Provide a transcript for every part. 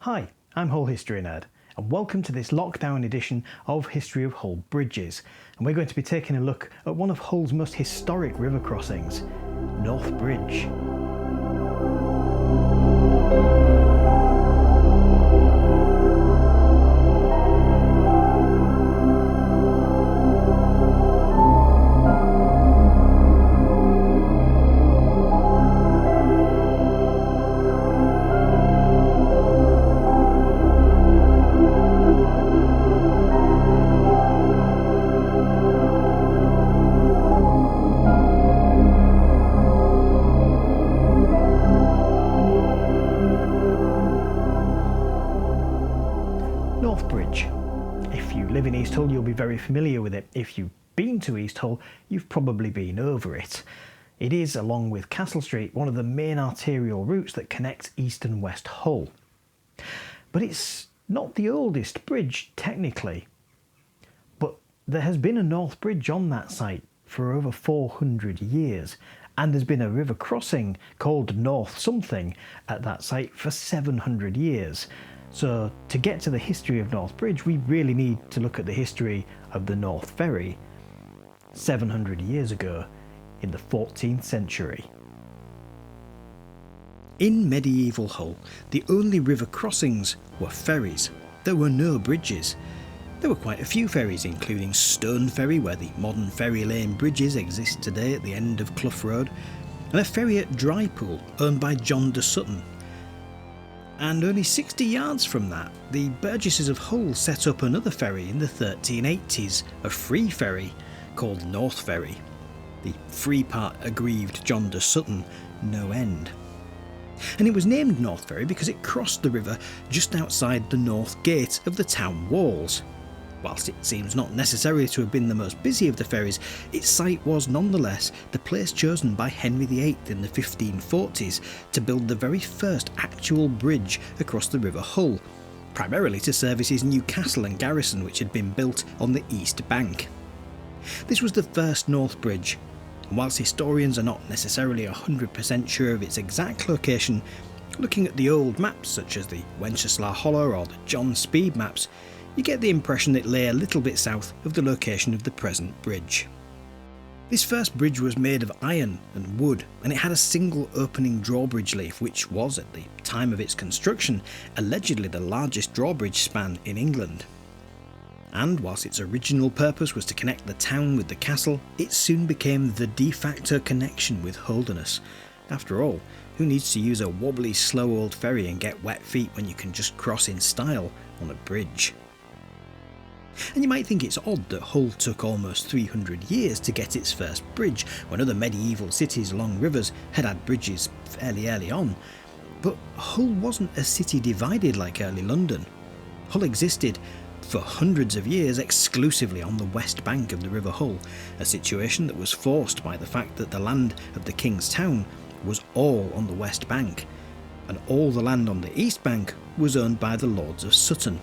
Hi, I'm Hull History Nerd, and welcome to this lockdown edition of History of Hull Bridges. And we're going to be taking a look at one of Hull's most historic river crossings, North Bridge. North Bridge. If you live in East Hull, you'll be very familiar with it. If you've been to East Hull, you've probably been over it. It is, along with Castle Street, one of the main arterial routes that connects East and West Hull. But it's not the oldest bridge, technically. But there has been a North Bridge on that site for over 400 years, and there's been a river crossing called North something at that site for 700 years. So to get to the history of North Bridge, we really need to look at the history of the North Ferry 700 years ago in the 14th century. In medieval Hull, the only river crossings were ferries. There were no bridges. There were quite a few ferries, including Stone Ferry, where the modern Ferry Lane bridges exist today at the end of Clough Road, and a ferry at Drypool, owned by John de Sutton. And only 60 yards from that, the Burgesses of Hull set up another ferry in the 1380s, a free ferry called North Ferry. The free part aggrieved John de Sutton no end. And it was named North Ferry because it crossed the river just outside the north gate of the town walls. Whilst it seems not necessarily to have been the most busy of the ferries, its site was nonetheless the place chosen by Henry VIII in the 1540s to build the very first actual bridge across the River Hull, primarily to service his new castle and garrison which had been built on the east bank. This was the first North Bridge, and whilst historians are not necessarily 100% sure of its exact location, looking at the old maps such as the Wenceslas Holler or the John Speed maps, you get the impression it lay a little bit south of the location of the present bridge. This first bridge was made of iron and wood, and it had a single opening drawbridge leaf, which was, at the time of its construction, allegedly the largest drawbridge span in England. And whilst its original purpose was to connect the town with the castle, it soon became the de facto connection with Holderness. After all, who needs to use a wobbly, slow old ferry and get wet feet when you can just cross in style on a bridge? And you might think it's odd that Hull took almost 300 years to get its first bridge, when other medieval cities along rivers had bridges fairly early on. But Hull wasn't a city divided like early London. Hull existed for hundreds of years exclusively on the west bank of the River Hull, a situation that was forced by the fact that the land of the King's Town was all on the west bank, and all the land on the east bank was owned by the Lords of Sutton.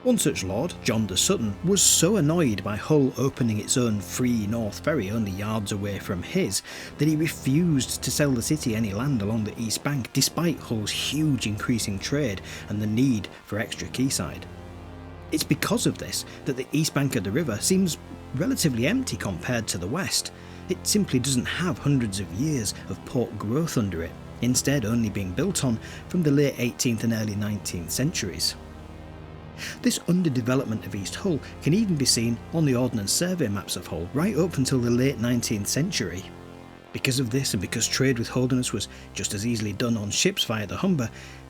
One such lord, John de Sutton, was so annoyed by Hull opening its own free North Ferry only yards away from his that he refused to sell the city any land along the east bank, despite Hull's huge increasing trade and the need for extra quayside. It's because of this that the east bank of the river seems relatively empty compared to the west. It simply doesn't have hundreds of years of port growth under it, instead only being built on from the late 18th and early 19th centuries. This underdevelopment of East Hull can even be seen on the Ordnance Survey maps of Hull right up until the late 19th century. Because of this, and because trade with Holderness was just as easily done on ships via the Humber,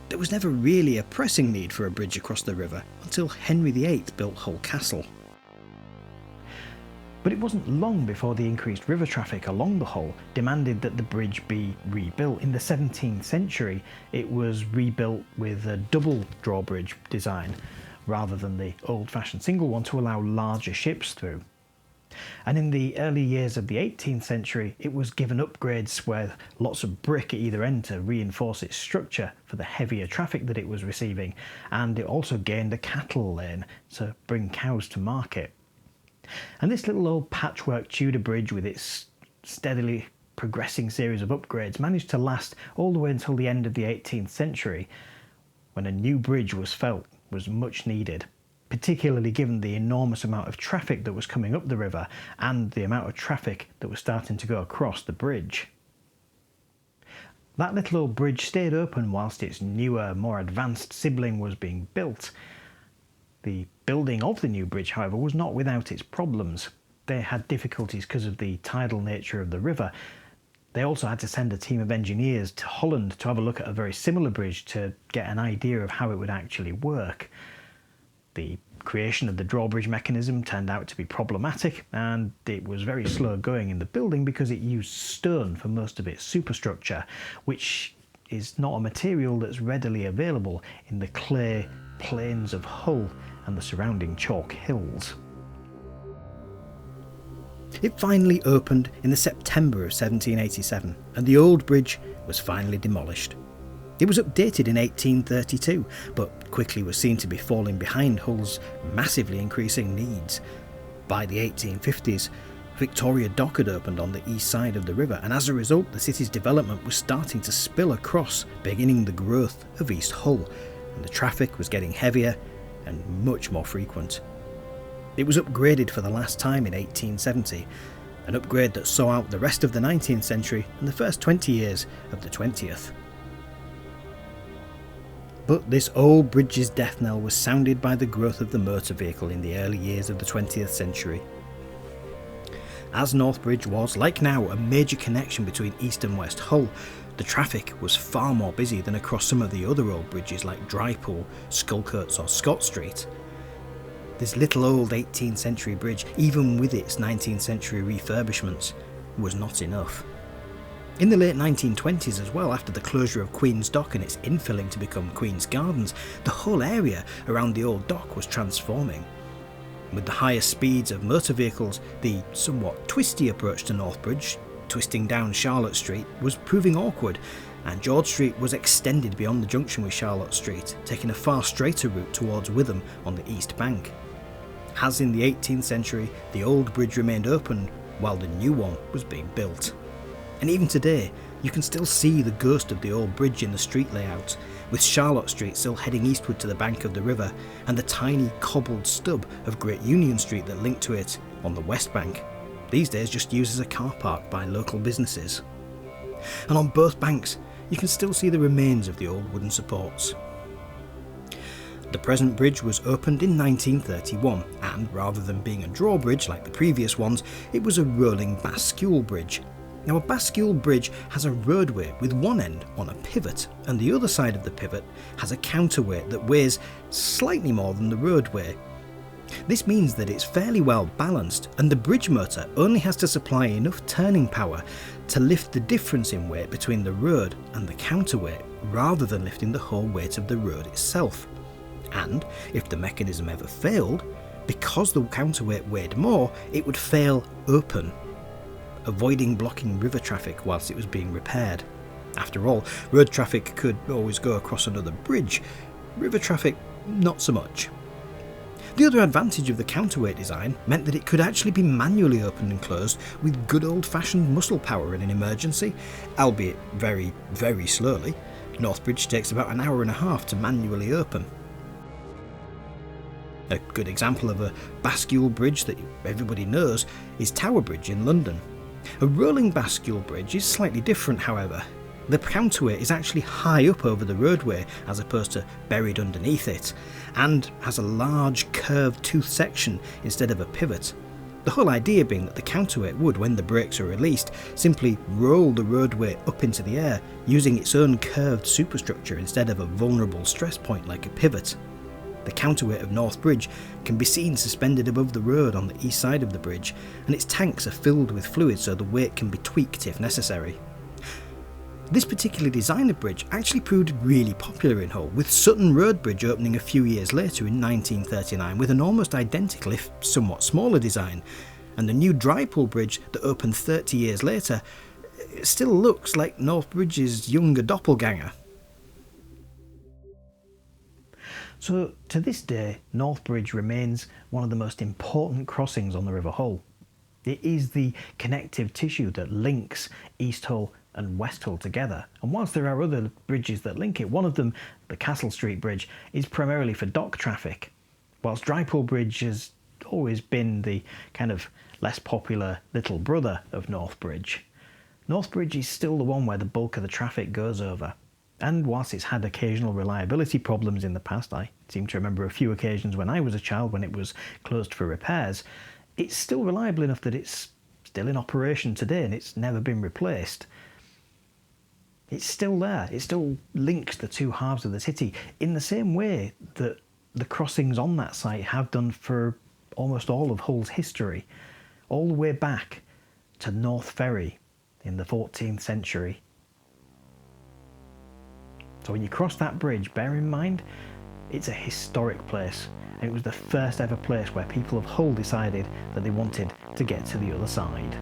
there was never really a pressing need for a bridge across the river until Henry VIII built Hull Castle. But it wasn't long before the increased river traffic along the Hull demanded that the bridge be rebuilt. In the 17th century, it was rebuilt with a double drawbridge design, rather than the old-fashioned single one, to allow larger ships through. And in the early years of the 18th century, it was given upgrades with lots of brick at either end to reinforce its structure for the heavier traffic that it was receiving, and it also gained a cattle lane to bring cows to market. And this little old patchwork Tudor bridge, with its steadily progressing series of upgrades, managed to last all the way until the end of the 18th century, when a new bridge was felt was much needed, particularly given the enormous amount of traffic that was coming up the river and the amount of traffic that was starting to go across the bridge. That little old bridge stayed open whilst its newer, more advanced sibling was being built. The building of the new bridge, however, was not without its problems. They had difficulties because of the tidal nature of the river. They also had to send a team of engineers to Holland to have a look at a very similar bridge to get an idea of how it would actually work. The creation of the drawbridge mechanism turned out to be problematic, and it was very slow going in the building because it used stone for most of its superstructure, which is not a material that's readily available in the clay plains of Hull and the surrounding chalk hills. It finally opened in the September of 1787, and the old bridge was finally demolished. It was updated in 1832, but quickly was seen to be falling behind Hull's massively increasing needs. By the 1850s, Victoria Dock had opened on the east side of the river, and as a result the city's development was starting to spill across, beginning the growth of East Hull, and the traffic was getting heavier and much more frequent. It was upgraded for the last time in 1870, an upgrade that saw out the rest of the 19th century and the first 20 years of the 20th. But this old bridge's death knell was sounded by the growth of the motor vehicle in the early years of the 20th century. As North Bridge was, like now, a major connection between East and West Hull, the traffic was far more busy than across some of the other old bridges like Drypool, Skulcoats or Scott Street. This little old 18th century bridge, even with its 19th century refurbishments, was not enough. In the late 1920s as well, after the closure of Queen's Dock and its infilling to become Queen's Gardens, the whole area around the old dock was transforming. With the higher speeds of motor vehicles, the somewhat twisty approach to North Bridge, twisting down Charlotte Street, was proving awkward, and George Street was extended beyond the junction with Charlotte Street, taking a far straighter route towards Witham on the east bank. As in the 18th century, the old bridge remained open while the new one was being built. And even today, you can still see the ghost of the old bridge in the street layout, with Charlotte Street still heading eastward to the bank of the river, and the tiny cobbled stub of Great Union Street that linked to it on the west bank, these days just used as a car park by local businesses. And on both banks, you can still see the remains of the old wooden supports. The present bridge was opened in 1931, and rather than being a drawbridge like the previous ones, it was a rolling bascule bridge. Now, a bascule bridge has a roadway with one end on a pivot, and the other side of the pivot has a counterweight that weighs slightly more than the roadway. This means that it's fairly well balanced, and the bridge motor only has to supply enough turning power to lift the difference in weight between the road and the counterweight, rather than lifting the whole weight of the road itself. And if the mechanism ever failed, because the counterweight weighed more, it would fail open, avoiding blocking river traffic whilst it was being repaired. After all, road traffic could always go across another bridge, river traffic not so much. The other advantage of the counterweight design meant that it could actually be manually opened and closed with good old-fashioned muscle power in an emergency, albeit very, very slowly. North Bridge takes about an hour and a half to manually open. A good example of a bascule bridge that everybody knows is Tower Bridge in London. A rolling bascule bridge is slightly different, however. The counterweight is actually high up over the roadway as opposed to buried underneath it, and has a large curved tooth section instead of a pivot. The whole idea being that the counterweight would, when the brakes are released, simply roll the roadway up into the air using its own curved superstructure instead of a vulnerable stress point like a pivot. The counterweight of North Bridge can be seen suspended above the road on the east side of the bridge, and its tanks are filled with fluid so the weight can be tweaked if necessary. This particular design of bridge actually proved really popular in Hull, with Sutton Road Bridge opening a few years later in 1939 with an almost identical, if somewhat smaller design, and the new Drypool Bridge that opened 30 years later still looks like North Bridge's younger doppelganger. So, to this day, North Bridge remains one of the most important crossings on the River Hull. It is the connective tissue that links East Hull and West Hull together. And whilst there are other bridges that link it, one of them, the Castle Street Bridge, is primarily for dock traffic, whilst Drypool Bridge has always been the kind of less popular little brother of North Bridge. North Bridge is still the one where the bulk of the traffic goes over. And whilst it's had occasional reliability problems in the past, I seem to remember a few occasions when I was a child when it was closed for repairs, it's still reliable enough that it's still in operation today and it's never been replaced. It's still there. It still links the two halves of the city in the same way that the crossings on that site have done for almost all of Hull's history, all the way back to North Ferry in the 14th century. So when you cross that bridge, bear in mind, it's a historic place. And it was the first ever place where people of Hull decided that they wanted to get to the other side.